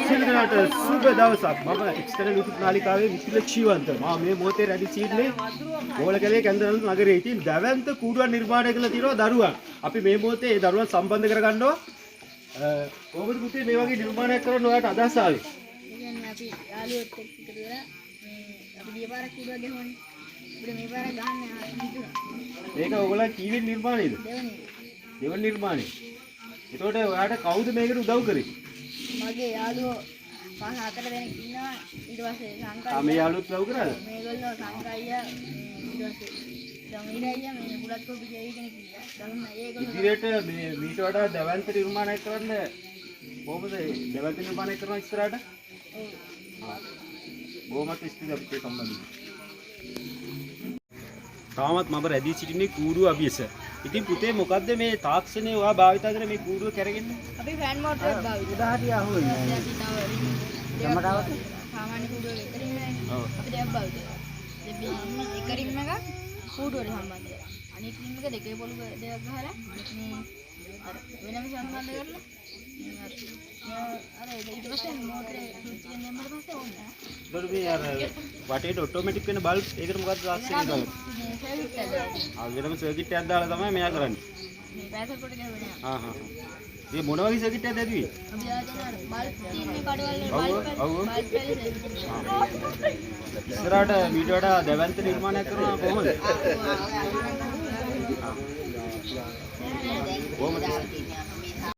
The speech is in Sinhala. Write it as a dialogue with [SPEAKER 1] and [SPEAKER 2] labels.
[SPEAKER 1] සිල්කරට සුබ දවසක්. මම එක්ස්ටර්නල් YouTube නාලිකාවේ විපුල ජීවන්ත. මම මේ මොහොතේ රැඳී සිටින්නේ බෝලකැලේ කැන්දරල් නගරයේ. ඉතින් දැවැන්ත කූඩුවක් නිර්මාණය කළ තියෙනවා දරුවන්. අපි මේ මොහොතේ ඒ දරුවන් සම්බන්ධ කරගන්නවා. කොහොමද පුතේ මේ වගේ නිර්මාණයක් කරන්න ඔයාලට අදහස ආවේ?
[SPEAKER 2] කියන්නේ අපි යාළුවොත් එක්ක එකතු වෙලා අපි ගියපාරක් කූඩුවක් ගහවනේ. අපිට මේ පාර ගහන්න හිතුණා.
[SPEAKER 1] මේක ඔයගොල්ලෝ කීවෙන් නිර්මාණයද? දෙවන නිර්මාණය. එතකොට ඔයාලට කවුද මේකට උදව් කරේ?
[SPEAKER 2] මගේ යාළුවෝ පහ හතර දෙනෙක් ඉන්නවා. ඊට පස්සේ සංකල්ප
[SPEAKER 1] මේ යාළුවොත් උදව් කරාද?
[SPEAKER 2] මේගොල්ලෝ සංකල්පය ඊට පස්සේ දමිරයියා මේ බුලත් කොපි ජී කෙනෙක් ඉන්නවා. දන්නා ඒගොල්ලෝ
[SPEAKER 1] ඉදිරියට මේ මීට වඩා දැවැන්ත නිර්මාණයක් කරන්න කොහොමද දැවැන්ත නිර්මාණයක් කරන ඉස්සරහට? බොහොමත් ස්තුතියි අපිට සම්බන්ධ. තාමත් මම රැඳී සිටින්නේ කූඩුව අභියස. ඉතින් පුතේ මොකද්ද මේ තාක්ෂණය ඔයා භාවිත කරන මේ කූඩුව කරගෙන්නේ?
[SPEAKER 2] අපි ෆෑන් මෝටරයක් භාවිත
[SPEAKER 1] උදාහරණයක් අහුවෙන්නේ.
[SPEAKER 2] සාමාන්‍ය කූඩුවක එක රිම් එකයි. අපි දෙකක් භාවිත කරනවා. එක රිම් එක කූඩුවට සම්බන්ධ කරලා. අනිත් රිම් එක දෙකේ පොළු දෙකක් ගහලා මේ අර වෙනම සම්බන්ධ කරලා අර ඊට පස්සේ මෝටරේ ස්විච් එකෙන් දැම්මම පස්සේ ඕන.
[SPEAKER 1] ඒකට මේ අර වටේට ඔටෝමැටික් වෙන බල්බ් ඒකට මොකක්ද තාක්ෂණය දාලා?
[SPEAKER 2] මේ සර්කිට් එක දාලා.
[SPEAKER 1] වෙනම සර්කිට් එකක් දාලා තමයි මෙයා කරන්නේ.
[SPEAKER 2] මේ පැසර් කොට ගහන්නේ.
[SPEAKER 1] හා. මේ මොන වගේ සර්කිට් එකක්ද ඇදුවේ?
[SPEAKER 2] අපි ආගෙන බල්බ් තියෙන කඩවල
[SPEAKER 1] ඉස්සරහට මීට වඩා දැවැන්ත නිර්මාණයක් කරනවා කොහොමද? කොහොමද?